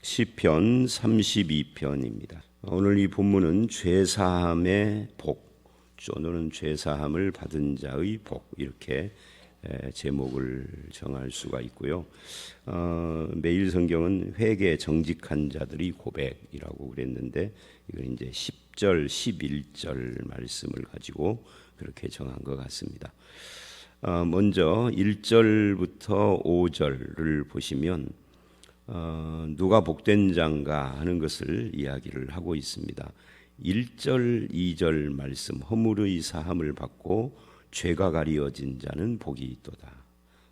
시편 32편입니다. 오늘 이 본문은 죄사함의 복, 또는 죄사함을 받은 자의 복, 이렇게 제목을 정할 수가 있고요. 매일 성경은 회개 정직한 자들의 고백이라고 그랬는데 이건 이제 10절, 11절 말씀을 가지고 그렇게 정한 것 같습니다. 먼저 1절부터 5절을 보시면 누가 복된 자인가 하는 것을 이야기를 하고 있습니다. 1절, 2절 말씀, 허물의 사함을 받고 죄가 가리워진 자는 복이 있도다.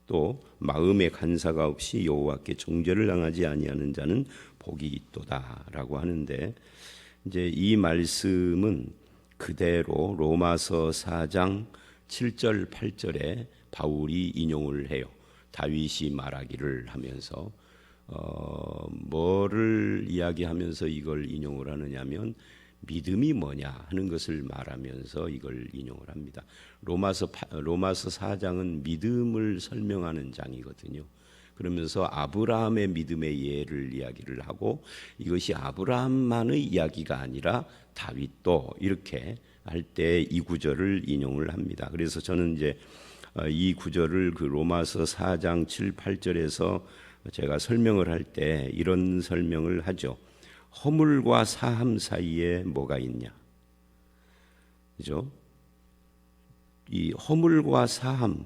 또 마음에 간사가 없이 여호와께 정죄를 당하지 아니하는 자는 복이 있도다라고 하는데, 이제 이 말씀은 그대로 로마서 4장 7절, 8절에 바울이 인용을 해요. 다윗이 말하기를 하면서 뭐를 이야기하면서 이걸 인용을 하느냐면 믿음이 뭐냐 하는 것을 말하면서 이걸 인용을 합니다. 로마서 4장은 믿음을 설명하는 장이거든요. 그러면서 아브라함의 믿음의 예를 이야기를 하고, 이것이 아브라함만의 이야기가 아니라 다윗도 이렇게 할 때 이 구절을 인용을 합니다. 그래서 저는 이제 이 구절을 그 로마서 4장 7, 8절에서 제가 설명을 할 때 이런 설명을 하죠. 허물과 사함 사이에 뭐가 있냐? 그죠? 이 허물과 사함,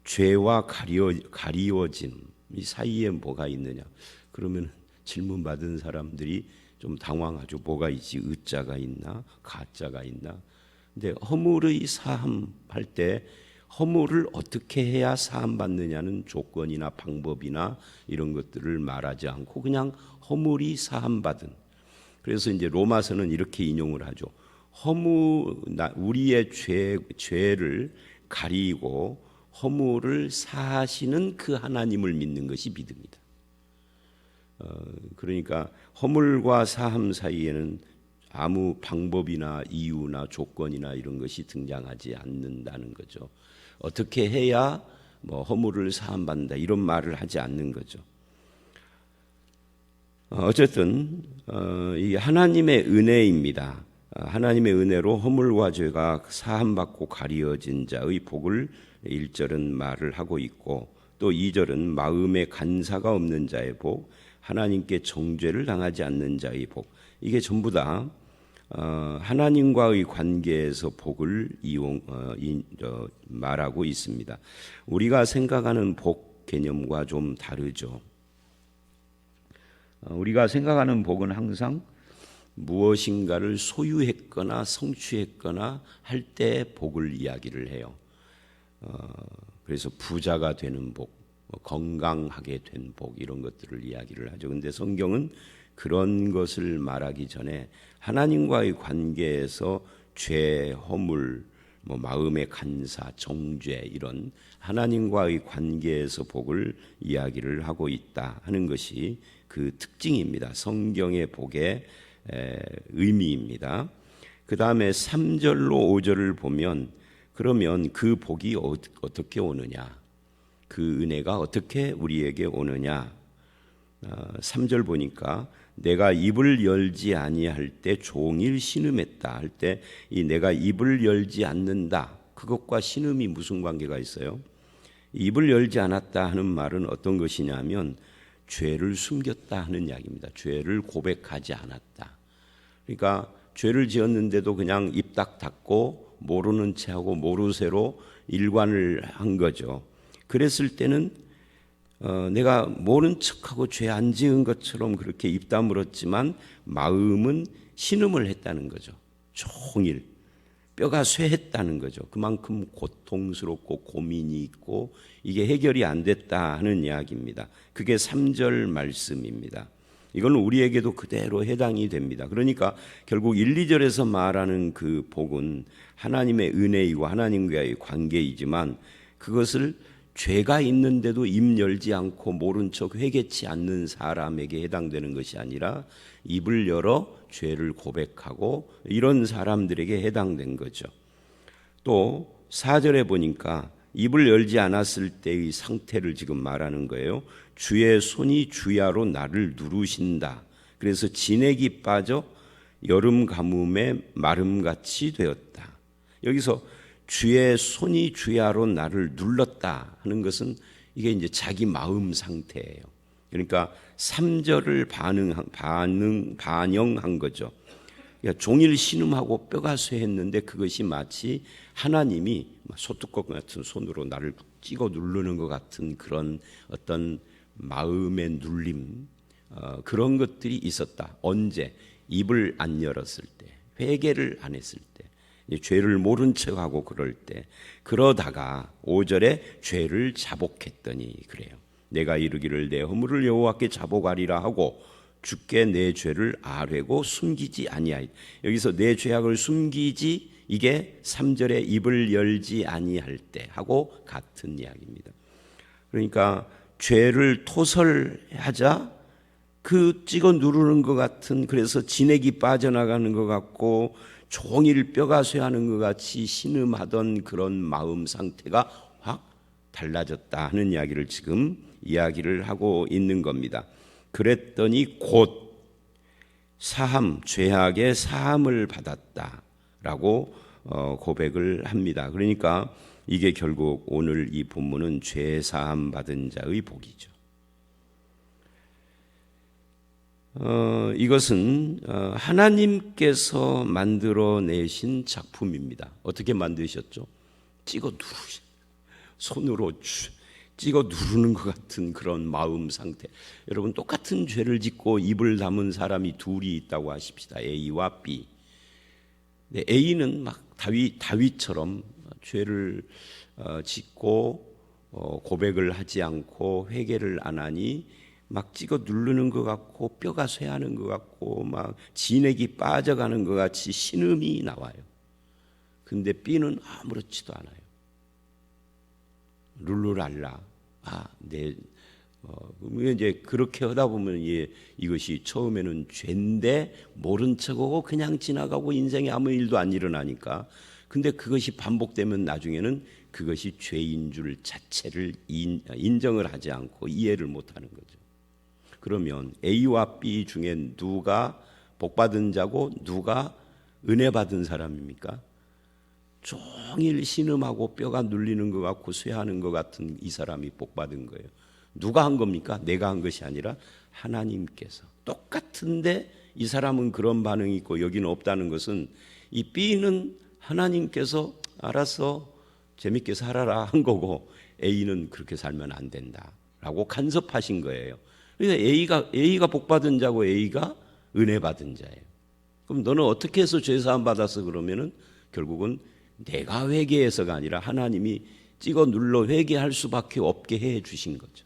죄와 가리워짐 이 사이에 뭐가 있느냐? 그러면 질문 받은 사람들이 좀 당황하죠. 뭐가 있지? 의자가 있나? 가짜가 있나? 근데 허물의 사함 할 때 허물을 어떻게 해야 사함받느냐는 조건이나 방법이나 이런 것들을 말하지 않고 그냥 허물이 사함받은. 그래서 이제 로마서는 이렇게 인용을 하죠. 우리의 죄를 가리고 허물을 사하시는 그 하나님을 믿는 것이 믿음이다. 그러니까 허물과 사함 사이에는 아무 방법이나 이유나 조건이나 이런 것이 등장하지 않는다는 거죠. 어떻게 해야 허물을 사함받는다 이런 말을 하지 않는 거죠. 어쨌든 이 하나님의 은혜입니다. 하나님의 은혜로 허물과 죄가 사함받고 가리워진 자의 복을 1절은 말을 하고 있고, 또 2절은 마음에 간사가 없는 자의 복, 하나님께 정죄를 당하지 않는 자의 복, 이게 전부 다 하나님과의 관계에서 복을 말하고 있습니다. 우리가 생각하는 복 개념과 좀 다르죠. 우리가 생각하는 복은 항상 무엇인가를 소유했거나 성취했거나 할 때 복을 이야기를 해요. 그래서 부자가 되는 복, 건강하게 된 복, 이런 것들을 이야기를 하죠. 그런데 성경은 그런 것을 말하기 전에 하나님과의 관계에서 죄, 허물, 마음의 간사, 정죄, 이런 하나님과의 관계에서 복을 이야기를 하고 있다 하는 것이 그 특징입니다. 성경의 복의 의미입니다. 그 다음에 3절로 5절을 보면, 그러면 그 복이 어떻게 오느냐, 그 은혜가 어떻게 우리에게 오느냐. 3절 보니까 내가 입을 열지 아니할 때 종일 신음했다 할 때, 이 내가 입을 열지 않는다, 그것과 신음이 무슨 관계가 있어요? 입을 열지 않았다 하는 말은 어떤 것이냐면 죄를 숨겼다 하는 이야기입니다. 죄를 고백하지 않았다. 그러니까 죄를 지었는데도 그냥 입 딱 닫고 모르는 체하고 모르쇠로 일관을 한 거죠. 그랬을 때는 내가 모른 척하고 죄 안 지은 것처럼 그렇게 입 다물었지만 마음은 신음을 했다는 거죠. 종일 뼈가 쇠했다는 거죠. 그만큼 고통스럽고 고민이 있고 이게 해결이 안 됐다 하는 이야기입니다. 그게 3절 말씀입니다. 이건 우리에게도 그대로 해당이 됩니다. 그러니까 결국 1, 2절에서 말하는 그 복은 하나님의 은혜이고 하나님과의 관계이지만, 그것을 죄가 있는데도 입 열지 않고 모른 척 회개치 않는 사람에게 해당되는 것이 아니라 입을 열어 죄를 고백하고 이런 사람들에게 해당된 거죠. 또 4절에 보니까 입을 열지 않았을 때의 상태를 지금 말하는 거예요. 주의 손이 주야로 나를 누르신다. 그래서 진액이 빠져 여름 가뭄에 마름같이 되었다. 여기서 주의 손이 주야로 나를 눌렀다 하는 것은 이게 이제 자기 마음 상태예요. 그러니까 3절을 반영한 거죠. 그러니까 종일 신음하고 뼈가 쇠했는데 그것이 마치 하나님이 소뚜껑 같은 손으로 나를 찍어 누르는 것 같은 그런 어떤 마음의 눌림, 그런 것들이 있었다. 언제? 입을 안 열었을 때, 회개를 안 했을 때, 죄를 모른 척하고 그럴 때, 그러다가 5절에 죄를 자복했더니 그래요. 내가 이르기를 내 허물을 여호와께 자복하리라 하고 주께 내 죄를 아뢰고 숨기지 아니하리. 여기서 내 죄악을 숨기지, 이게 3절에 입을 열지 아니할 때 하고 같은 이야기입니다. 그러니까 죄를 토설하자 그 찍어 누르는 것 같은, 그래서 진액이 빠져나가는 것 같고 종일 뼈가 쇠하는 것 같이 신음하던 그런 마음 상태가 확 달라졌다 하는 이야기를 지금 이야기를 하고 있는 겁니다. 그랬더니 곧 사함, 죄악의 사함을 받았다라고 고백을 합니다. 그러니까 이게 결국 오늘 이 본문은 죄 사함 받은 자의 복이죠. 이것은 하나님께서 만들어내신 작품입니다. 어떻게 만드셨죠? 찍어 누르신, 손으로 찍어 누르는 것 같은 그런 마음 상태. 여러분, 똑같은 죄를 짓고 입을 다문 사람이 둘이 있다고 하십시다. A와 B. A는 막 다윗처럼 죄를 짓고 고백을 하지 않고 회개를 안 하니 막 찍어 누르는 것 같고 뼈가 쇠하는 것 같고 막 진액이 빠져가는 것 같이 신음이 나와요. 근데 B는 아무렇지도 않아요. 룰루랄라. 이제 그렇게 하다 보면 이것이 처음에는 죄인데 모른 척하고 그냥 지나가고 인생에 아무 일도 안 일어나니까. 근데 그것이 반복되면 나중에는 그것이 죄인 줄 자체를 인정을 하지 않고 이해를 못하는 거죠. 그러면 A와 B 중에 누가 복받은 자고 누가 은혜 받은 사람입니까? 종일 신음하고 뼈가 눌리는 것 같고 쇠하는 것 같은 이 사람이 복받은 거예요. 누가 한 겁니까? 내가 한 것이 아니라 하나님께서. 똑같은데 이 사람은 그런 반응이 있고 여기는 없다는 것은 이 B는 하나님께서 알아서 재밌게 살아라 한 거고 A는 그렇게 살면 안 된다라고 간섭하신 거예요. 그러니까 A가 복받은 자고 A가 은혜 받은 자예요. 그럼 너는 어떻게 해서 죄사함 받아서 그러면은 결국은 내가 회개해서가 아니라 하나님이 찍어 눌러 회개할 수밖에 없게 해 주신 거죠.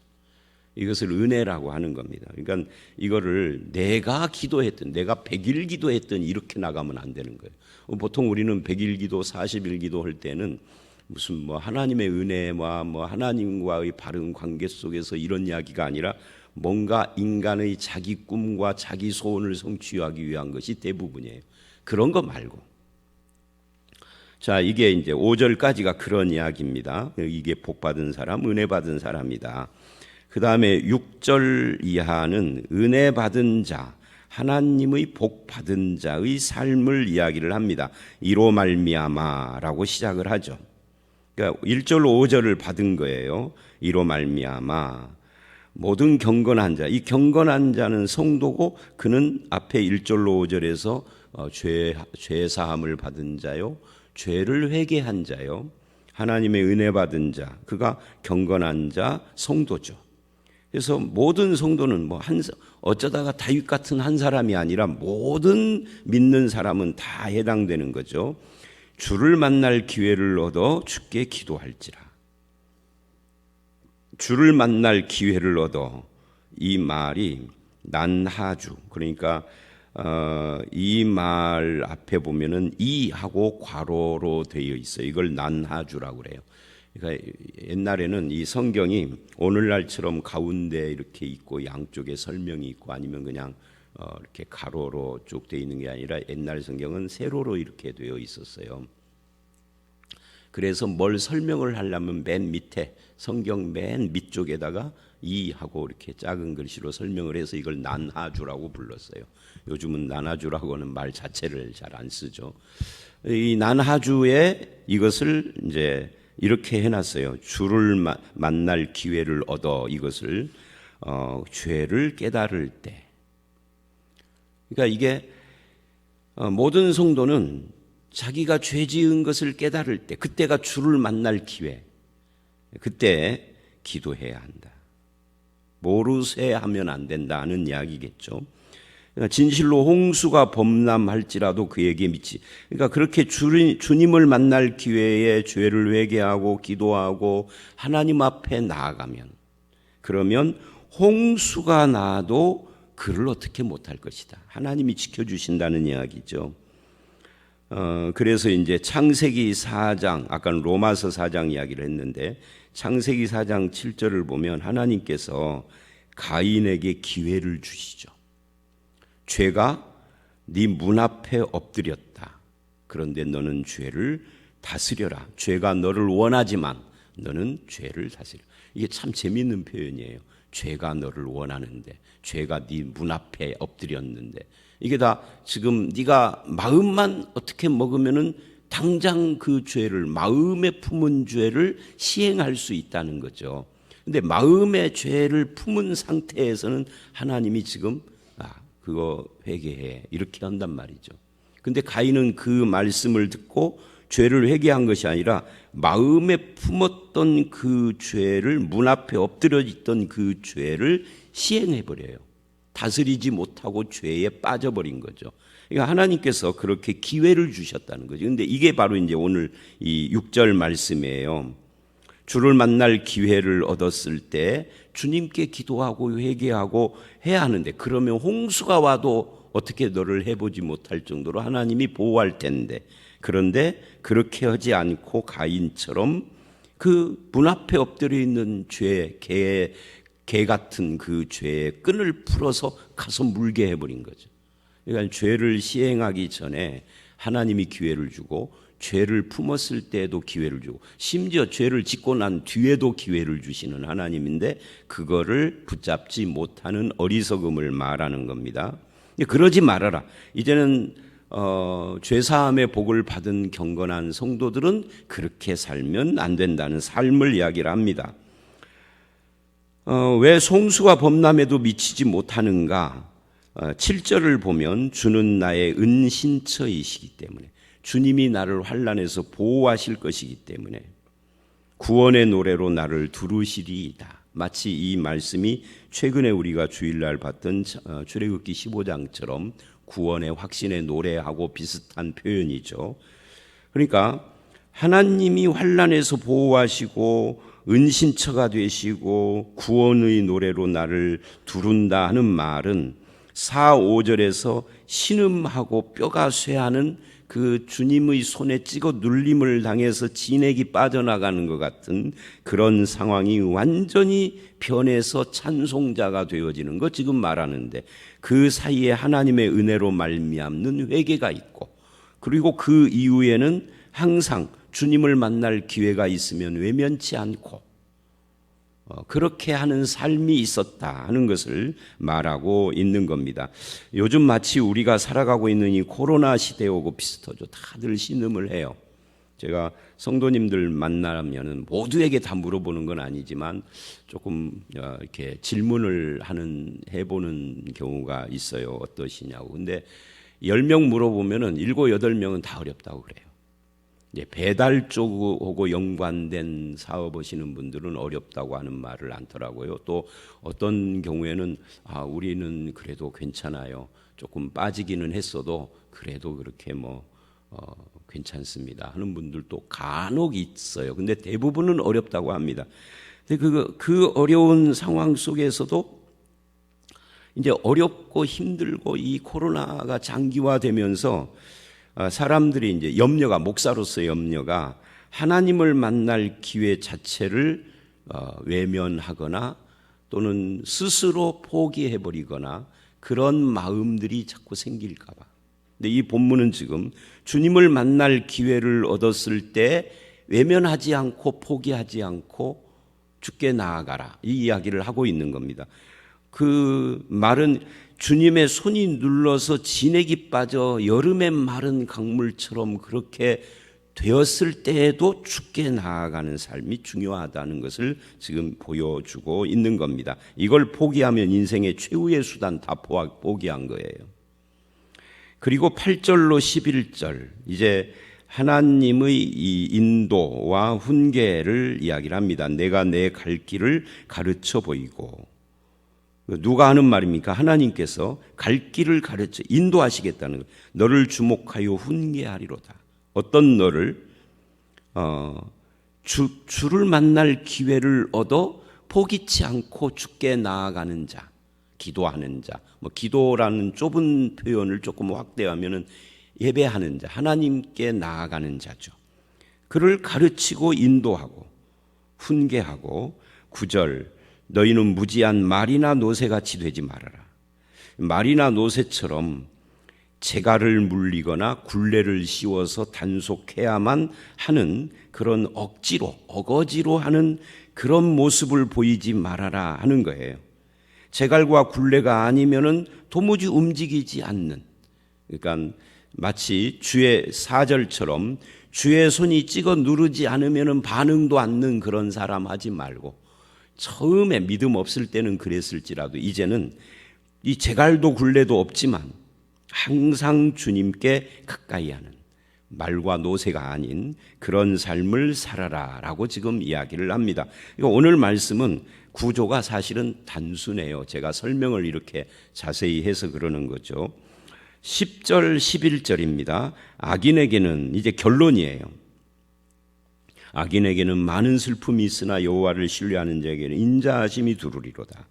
이것을 은혜라고 하는 겁니다. 그러니까 이거를 내가 기도했던, 내가 100일 기도했던 이렇게 나가면 안 되는 거예요. 보통 우리는 100일 기도, 40일 기도할 때는 무슨 뭐 하나님의 은혜와 뭐 하나님과의 바른 관계 속에서 이런 이야기가 아니라 뭔가 인간의 자기 꿈과 자기 소원을 성취하기 위한 것이 대부분이에요. 그런 거 말고. 자, 이게 이제 5절까지가 그런 이야기입니다. 이게 복받은 사람, 은혜 받은 사람이다. 그 다음에 6절 이하는 은혜 받은 자, 하나님의 복 받은 자의 삶을 이야기를 합니다. 이로 말미암아라고 시작을 하죠. 그러니까 1절 5절을 받은 거예요. 이로 말미암아. 모든 경건한 자, 이 경건한 자는 성도고 그는 앞에 1절로 5절에서 죄 사함을 받은 자요, 죄를 회개한 자요, 하나님의 은혜 받은 자, 그가 경건한 자, 성도죠. 그래서 모든 성도는 어쩌다가 다윗 같은 한 사람이 아니라 모든 믿는 사람은 다 해당되는 거죠. 주를 만날 기회를 얻어 주께 기도할지라. 주를 만날 기회를 얻어, 이 말이 난하주, 그러니까 이 말 앞에 보면은 이 하고 괄호로 되어 있어요. 이걸 난하주라고 그래요. 그러니까 옛날에는 이 성경이 오늘날처럼 가운데 이렇게 있고 양쪽에 설명이 있고 아니면 그냥 이렇게 가로로 쭉 되어 있는 게 아니라 옛날 성경은 세로로 이렇게 되어 있었어요. 그래서 뭘 설명을 하려면 맨 밑에 성경 맨 밑쪽에다가 이 하고 이렇게 작은 글씨로 설명을 해서 이걸 난하주라고 불렀어요. 요즘은 난하주라고 하는 말 자체를 잘 안 쓰죠. 이 난하주에 이것을 이제 이렇게 해놨어요. 주를 만날 기회를 얻어 이것을 죄를 깨달을 때. 그러니까 이게 모든 성도는 자기가 죄 지은 것을 깨달을 때, 그때가 주를 만날 기회, 그때 기도해야 한다. 모르쇠 하면 안 된다는 이야기겠죠. 그러니까 진실로 홍수가 범람할지라도 그에게 미치. 그러니까 그렇게 주님을 만날 기회에 죄를 회개하고 기도하고 하나님 앞에 나아가면, 그러면 홍수가 나도 그를 어떻게 못할 것이다. 하나님이 지켜주신다는 이야기죠. 그래서 이제 창세기 4장, 아까 로마서 4장 이야기를 했는데 창세기 4장 7절을 보면 하나님께서 가인에게 기회를 주시죠. 죄가 네 문 앞에 엎드렸다. 그런데 너는 죄를 다스려라. 죄가 너를 원하지만 너는 죄를 다스려. 이게 참 재미있는 표현이에요. 죄가 너를 원하는데, 죄가 네 문 앞에 엎드렸는데, 이게 다 지금 네가 마음만 어떻게 먹으면은 당장 그 죄를, 마음에 품은 죄를 시행할 수 있다는 거죠. 근데 마음의 죄를 품은 상태에서는 하나님이 지금 그거 회개해 이렇게 한단 말이죠. 근데 가인은 그 말씀을 듣고 죄를 회개한 것이 아니라 마음에 품었던 그 죄를, 문 앞에 엎드려 있던 그 죄를 시행해 버려요. 다스리지 못하고 죄에 빠져버린 거죠. 그러니까 하나님께서 그렇게 기회를 주셨다는 거죠. 근데 이게 바로 이제 오늘 이 6절 말씀이에요. 주를 만날 기회를 얻었을 때 주님께 기도하고 회개하고 해야 하는데, 그러면 홍수가 와도 어떻게 너를 해보지 못할 정도로 하나님이 보호할 텐데, 그런데 그렇게 하지 않고 가인처럼 그 문 앞에 엎드려 있는 죄, 개 같은 그 죄의 끈을 풀어서 가서 물게 해버린 거죠. 그러니까 죄를 시행하기 전에 하나님이 기회를 주고, 죄를 품었을 때에도 기회를 주고, 심지어 죄를 짓고 난 뒤에도 기회를 주시는 하나님인데 그거를 붙잡지 못하는 어리석음을 말하는 겁니다. 그러지 말아라. 이제는 죄사함의 복을 받은 경건한 성도들은 그렇게 살면 안 된다는 삶을 이야기를 합니다. 왜 홍수가 범람에도 미치지 못하는가? 7절을 보면 주는 나의 은신처이시기 때문에, 주님이 나를 환난에서 보호하실 것이기 때문에 구원의 노래로 나를 두르시리이다. 마치 이 말씀이 최근에 우리가 주일날 봤던 출애굽기 15장처럼 구원의 확신의 노래하고 비슷한 표현이죠. 그러니까 하나님이 환난에서 보호하시고 은신처가 되시고 구원의 노래로 나를 두른다 하는 말은 4, 5절에서 신음하고 뼈가 쇠하는 그 주님의 손에 찍어 눌림을 당해서 진액이 빠져나가는 것 같은 그런 상황이 완전히 변해서 찬송자가 되어지는 거 지금 말하는데, 그 사이에 하나님의 은혜로 말미암는 회개가 있고, 그리고 그 이후에는 항상 주님을 만날 기회가 있으면 외면치 않고 그렇게 하는 삶이 있었다 하는 것을 말하고 있는 겁니다. 요즘 마치 우리가 살아가고 있는 이 코로나 시대하고 비슷하죠. 다들 신음을 해요. 제가 성도님들 만나면 모두에게 다 물어보는 건 아니지만 조금 이렇게 질문을 해보는 경우가 있어요. 어떠시냐고. 근데 10명 물어보면은 7, 8명은 다 어렵다고 그래요. 배달 쪽하고 연관된 사업 하시는 분들은 어렵다고 하는 말을 않더라고요. 또 어떤 경우에는 우리는 그래도 괜찮아요. 조금 빠지기는 했어도 그래도 그렇게 괜찮습니다 하는 분들도 간혹 있어요. 근데 대부분은 어렵다고 합니다. 근데 그 어려운 상황 속에서도 이제 어렵고 힘들고 이 코로나가 장기화되면서 사람들이 이제 염려가, 목사로서의 염려가 하나님을 만날 기회 자체를 외면하거나 또는 스스로 포기해버리거나 그런 마음들이 자꾸 생길까 봐. 근데 이 본문은 지금 주님을 만날 기회를 얻었을 때 외면하지 않고 포기하지 않고 주께 나아가라, 이 이야기를 하고 있는 겁니다. 그 말은 주님의 손이 눌러서 진액이 빠져 여름에 마른 강물처럼 그렇게 되었을 때에도 주께 나아가는 삶이 중요하다는 것을 지금 보여주고 있는 겁니다. 이걸 포기하면 인생의 최후의 수단 다 포기한 거예요. 그리고 8절로 11절, 이제 하나님의 이 인도와 훈계를 이야기를 합니다. 내가 내 갈 길을 가르쳐 보이고. 누가 하는 말입니까? 하나님께서 갈 길을 가르쳐 인도하시겠다는 거예요. 너를 주목하여 훈계하리로다. 어떤 너를 주를 만날 기회를 얻어 포기치 않고 주께 나아가는 자, 기도하는 자. 기도라는 좁은 표현을 조금 확대하면은 예배하는 자, 하나님께 나아가는 자죠. 그를 가르치고 인도하고 훈계하고. 9절, 너희는 무지한 말이나 노새같이 되지 말아라. 말이나 노새처럼 재갈을 물리거나 굴레를 씌워서 단속해야만 하는 그런 어거지로 하는 그런 모습을 보이지 말아라 하는 거예요. 재갈과 굴레가 아니면은 도무지 움직이지 않는, 그러니까 마치 주의 4절처럼 주의 손이 찍어 누르지 않으면은 반응도 않는 그런 사람 하지 말고, 처음에 믿음 없을 때는 그랬을지라도 이제는 이 재갈도 굴레도 없지만 항상 주님께 가까이 하는, 말과 노새가 아닌 그런 삶을 살아라 라고 지금 이야기를 합니다. 오늘 말씀은 구조가 사실은 단순해요. 제가 설명을 이렇게 자세히 해서 그러는 거죠. 10절 11절입니다. 악인에게는, 이제 결론이에요. 악인에게는 많은 슬픔이 있으나 여호와를 신뢰하는 자에게는 인자하심이 두루리로다.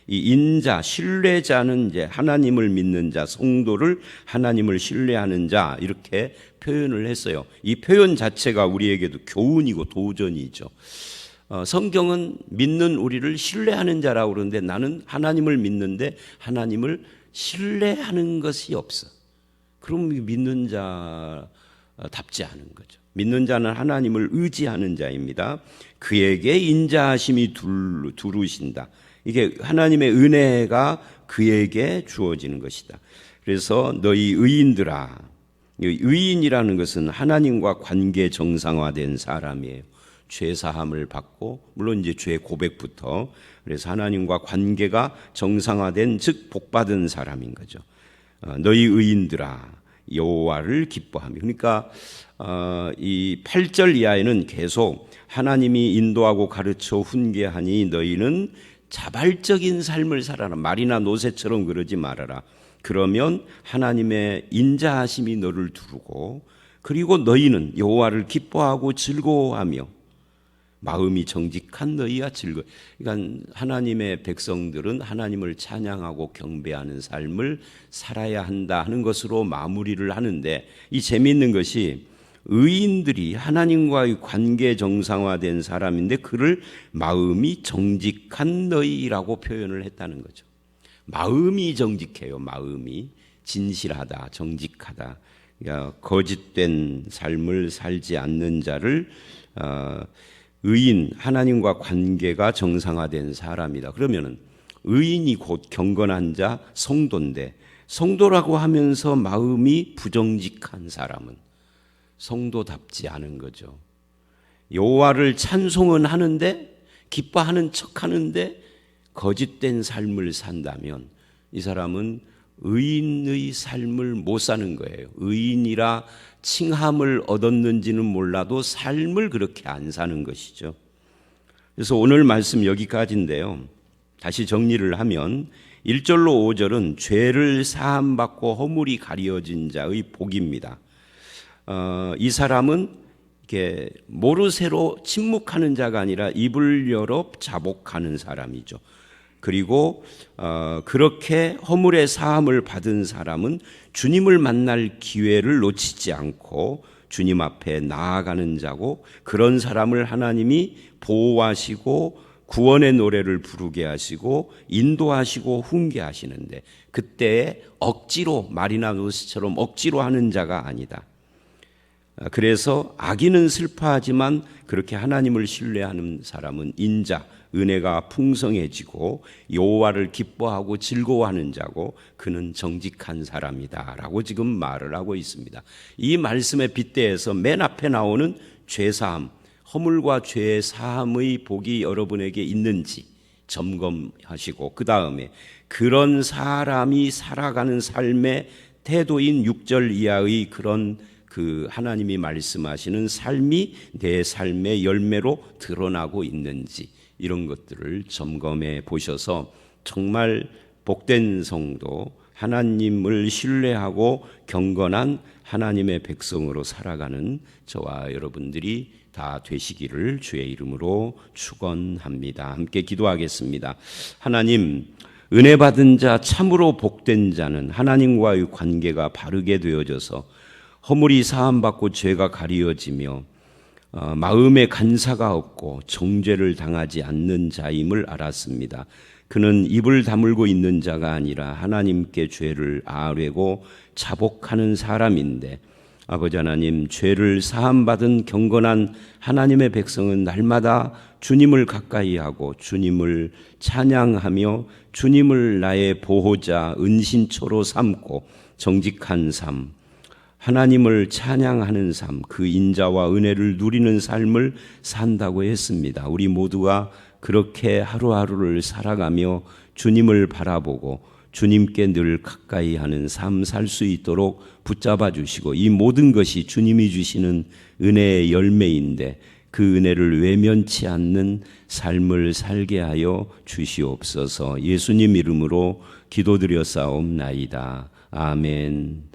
이 인자, 신뢰자는 이제 하나님을 믿는 자, 성도를 하나님을 신뢰하는 자, 이렇게 표현을 했어요. 이 표현 자체가 우리에게도 교훈이고 도전이죠. 성경은 믿는 우리를 신뢰하는 자라고 그러는데 나는 하나님을 믿는데 하나님을 신뢰하는 것이 없어. 그럼 믿는 자답지 않은 거죠. 믿는 자는 하나님을 의지하는 자입니다. 그에게 인자하심이 두루신다. 이게 하나님의 은혜가 그에게 주어지는 것이다. 그래서 너희 의인들아, 의인이라는 것은 하나님과 관계 정상화된 사람이에요. 죄 사함을 받고, 물론 이제 죄 고백부터, 그래서 하나님과 관계가 정상화된, 즉 복받은 사람인 거죠. 너희 의인들아 여호와를 기뻐하며. 그러니까 이 8절 이하에는 계속 하나님이 인도하고 가르쳐 훈계하니 너희는 자발적인 삶을 살아라. 말이나 노새처럼 그러지 말아라. 그러면 하나님의 인자하심이 너를 두르고, 그리고 너희는 여호와를 기뻐하고 즐거워하며 마음이 정직한 너희가 즐거워. 그러니까 하나님의 백성들은 하나님을 찬양하고 경배하는 삶을 살아야 한다 하는 것으로 마무리를 하는데, 이 재미있는 것이 의인들이 하나님과의 관계 정상화된 사람인데 그를 마음이 정직한 너희라고 표현을 했다는 거죠. 마음이 정직해요. 마음이 진실하다, 정직하다. 그러니까 거짓된 삶을 살지 않는 자를 의인, 하나님과 관계가 정상화된 사람이다. 그러면은 의인이 곧 경건한 자, 성도인데, 성도라고 하면서 마음이 부정직한 사람은 성도답지 않은 거죠. 여호와를 찬송은 하는데, 기뻐하는 척하는데 거짓된 삶을 산다면 이 사람은 의인의 삶을 못 사는 거예요. 의인이라 칭함을 얻었는지는 몰라도 삶을 그렇게 안 사는 것이죠. 그래서 오늘 말씀 여기까지인데요. 다시 정리를 하면 1절로 5절은 죄를 사함받고 허물이 가려진 자의 복입니다. 이 사람은 이렇게 모르쇠로 침묵하는 자가 아니라 입을 열어 자복하는 사람이죠. 그리고 그렇게 허물의 사함을 받은 사람은 주님을 만날 기회를 놓치지 않고 주님 앞에 나아가는 자고, 그런 사람을 하나님이 보호하시고 구원의 노래를 부르게 하시고 인도하시고 훈계하시는데, 그때에 억지로, 말이나 노새처럼 억지로 하는 자가 아니다. 그래서 악인은 슬퍼하지만 그렇게 하나님을 신뢰하는 사람은 인자, 은혜가 풍성해지고 여호와를 기뻐하고 즐거워하는 자고 그는 정직한 사람이다라고 지금 말을 하고 있습니다. 이 말씀에 빗대어서 맨 앞에 나오는 죄사함, 허물과 죄 사함의 복이 여러분에게 있는지 점검하시고 그 다음에 그런 사람이 살아가는 삶의 태도인 6절 이하의 그런 그 하나님이 말씀하시는 삶이 내 삶의 열매로 드러나고 있는지 이런 것들을 점검해 보셔서 정말 복된 성도, 하나님을 신뢰하고 경건한 하나님의 백성으로 살아가는 저와 여러분들이 다 되시기를 주의 이름으로 축원합니다. 함께 기도하겠습니다. 하나님, 은혜 받은 자, 참으로 복된 자는 하나님과의 관계가 바르게 되어져서 허물이 사함받고 죄가 가리워지며 마음에 간사가 없고 정죄를 당하지 않는 자임을 알았습니다. 그는 입을 다물고 있는 자가 아니라 하나님께 죄를 아뢰고 자복하는 사람인데 아버지 하나님, 죄를 사함받은 경건한 하나님의 백성은 날마다 주님을 가까이 하고 주님을 찬양하며 주님을 나의 보호자, 은신처로 삼고 정직한 삶, 하나님을 찬양하는 삶, 그 인자와 은혜를 누리는 삶을 산다고 했습니다. 우리 모두가 그렇게 하루하루를 살아가며 주님을 바라보고 주님께 늘 가까이 하는 삶 살 수 있도록 붙잡아 주시고 이 모든 것이 주님이 주시는 은혜의 열매인데 그 은혜를 외면치 않는 삶을 살게 하여 주시옵소서. 예수님 이름으로 기도드려 싸움나이다. 아멘.